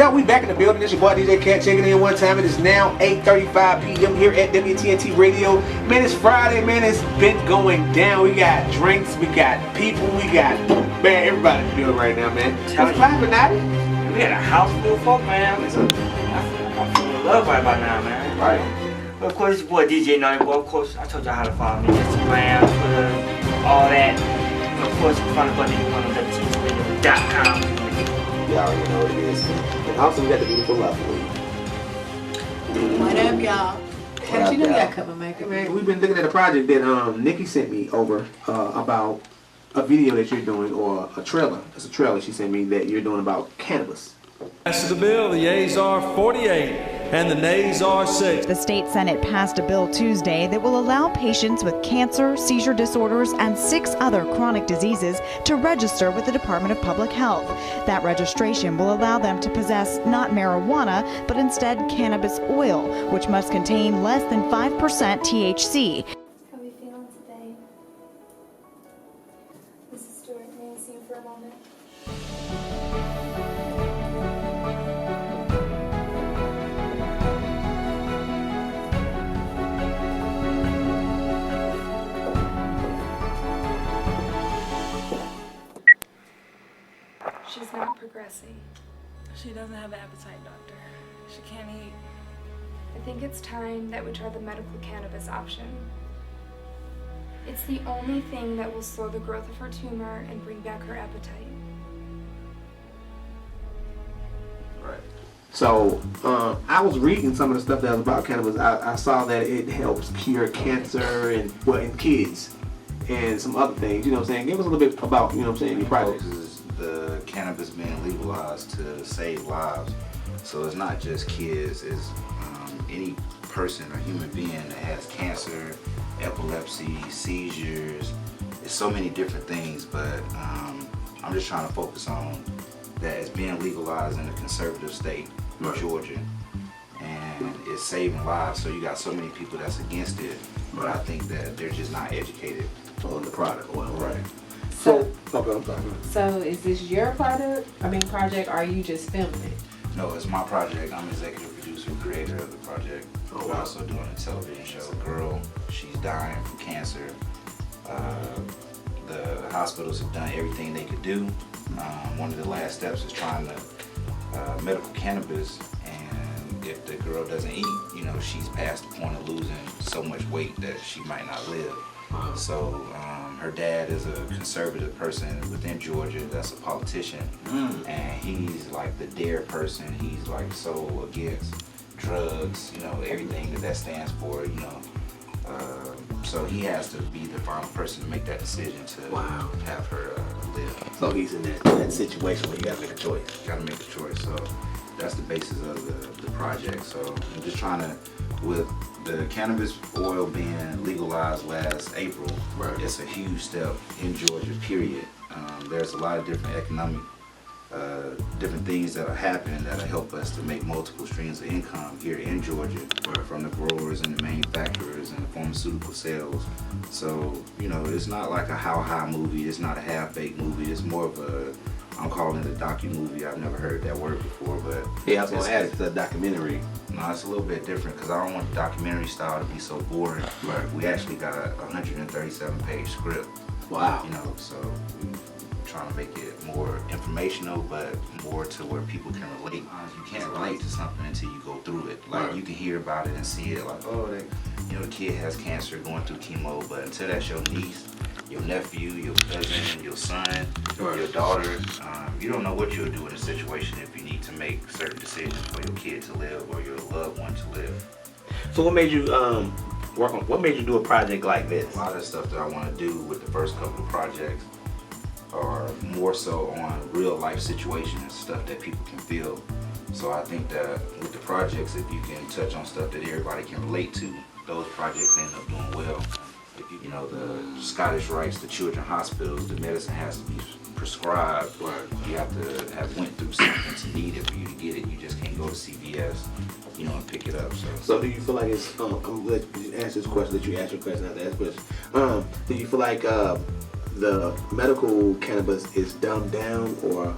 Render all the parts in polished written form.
up? We back in the building. It's your boy DJ Cat checking in one time. It is now 8:35 p.m. here at Wtntradio Radio. Man, it's Friday, man. It's been going down. We got drinks, we got people, we got, man, everybody in the building right now, man. What's poppin', Natty? We got a house full of folk, man. I feel in love right about now, man. Right. But of course, your boy DJ Naughty Boy. Of course, I told y'all how to follow me. Instagram, Twitter, all that. And of course, you can find the button on wtntradio.com. Y'all already know what it is. And also, we got the beautiful lovely. What up, y'all? How'd you know that cover maker? Man, we've been looking at a project that Nikki sent me over about a video that you're doing, or a trailer. It's a trailer she sent me that you're doing about cannabis. As to the bill, the yeas are 48 and the nays are 6. The state Senate passed a bill Tuesday that will allow patients with cancer, seizure disorders, and 6 other chronic diseases to register with the Department of Public Health. That registration will allow them to possess not marijuana, but instead cannabis oil, which must contain less than 5% THC. How are we feeling today? This is Stuart. May I see you for a moment? She's not progressing. She doesn't have an appetite, doctor. She can't eat. I think it's time that we try the medical cannabis option. It's the only thing that will slow the growth of her tumor and bring back her appetite. Right. So, I was reading some of the stuff that was about cannabis. I saw that it helps cure cancer and, well, in kids and some other things. You know what I'm saying? Give us a little bit about, you know what I'm saying, your project. The cannabis being legalized to save lives. So it's not just kids, it's any person or human being that has cancer, epilepsy, seizures. It's so many different things, but I'm just trying to focus on that it's being legalized in a conservative state, Georgia, and it's saving lives. So you got so many people that's against it, but I think that they're just not educated on the product. Right. So, okay, I'm sorry. So is this your project, or are you just filming it? No, it's my project. I'm executive producer, creator of the project. Oh, We're wow. also doing a television show. A girl, she's dying from cancer. The hospitals have done everything they could do. One of the last steps is trying to medical cannabis, and if the girl doesn't eat, you know, she's past the point of losing so much weight that she might not live. So her dad is a conservative person within Georgia that's a politician, and he's like the DARE person. He's like so against drugs, you know, everything that stands for, you know. So he has to be the final person to make that decision to have her live. So he's in that situation where you gotta make a choice. You gotta make a choice. So that's the basis of the project. So I'm just trying to, with the cannabis oil being legalized last April, it's a huge step in Georgia, period. There's a lot of different economic, different things that are happening that will help us to make multiple streams of income here in Georgia, from the growers and the manufacturers and the pharmaceutical sales. So, you know, it's not like a how high movie, it's not a half-baked movie, it's more of a, I'm calling it a documovie. I've never heard that word before, but Yeah, I was gonna add it to the documentary. no, it's a little bit different because I don't want the documentary style to be so boring. We actually got a 137-page script. Wow. You know, so we're trying to make it more informational, but more to where people can relate. You can't relate to something until you go through it. Like you can hear about it and see it, like, oh, you know, the kid has cancer, going through chemo, but until that's your niece, your nephew, your cousin, your son, your daughter, you don't know what you'll do in a situation if you need to make certain decisions for your kid to live or your loved one to live. So what made you what made you do a project like this? A lot of the stuff that I want to do with the first couple of projects are more so on real life situations, stuff that people can feel. So I think that with the projects, if you can touch on stuff that everybody can relate to, those projects end up doing well. If you know, the Scottish Rites, the children's hospitals, the medicine has to be prescribed. You have to have went through something to need it for you to get it. You just can't go to CVS, you know, and pick it up. So do you feel like it's, I'm gonna let you answer this question, that you ask your question after that question. Do you feel like the medical cannabis is dumbed down or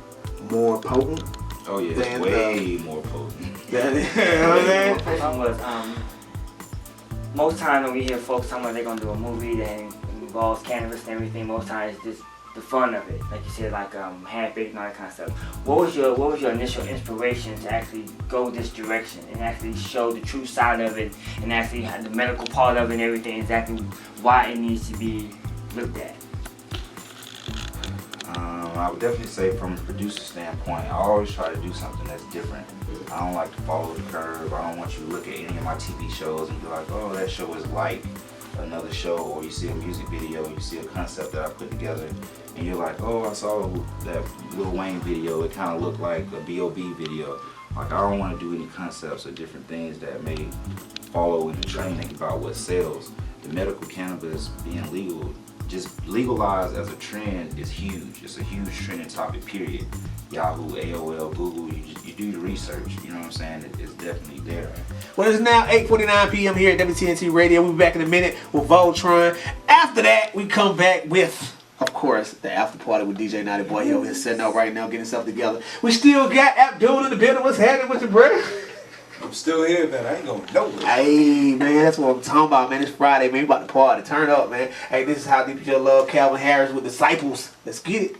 more potent? Oh yeah, it's way more potent. You know what I'm saying? The question was, most times when we hear folks talking about they're gonna do a movie that involves cannabis and everything, most times it's just the fun of it, like you said, like hand-baked and all that kind of stuff. What was your initial inspiration to actually go this direction and actually show the true side of it and actually have the medical part of it and everything, exactly why it needs to be looked at? I would definitely say from a producer standpoint, I always try to do something that's different. I don't like to follow the curve. I don't want you to look at any of my TV shows and be like, oh, that show is like another show, or you see a music video, you see a concept that I put together, and you're like, oh, I saw that Lil Wayne video, it kind of looked like a B.O.B. video. Like, I don't want to do any concepts or different things that may follow in the training about what sells. The medical cannabis being legal, just legalized as a trend is huge. It's a huge trending topic, period. Yahoo, AOL, Google, you do your research, you know what I'm saying? It's definitely there. Well, it's now 8:49 p.m. here at WTNT Radio. We'll be back in a minute with Voltron. After that, we come back with, of course, the after party with DJ Naughty Boy. He over here setting up right now, getting himself together. We still got Abdul in the building. What's happening with your brother? I'm still here, man. I ain't going nowhere. Hey, man, that's what I'm talking about, man. It's Friday, man. We about to party. Turn up, man. Hey, this is How Deep Is Your Love, Calvin Harris with Disciples. Let's get it.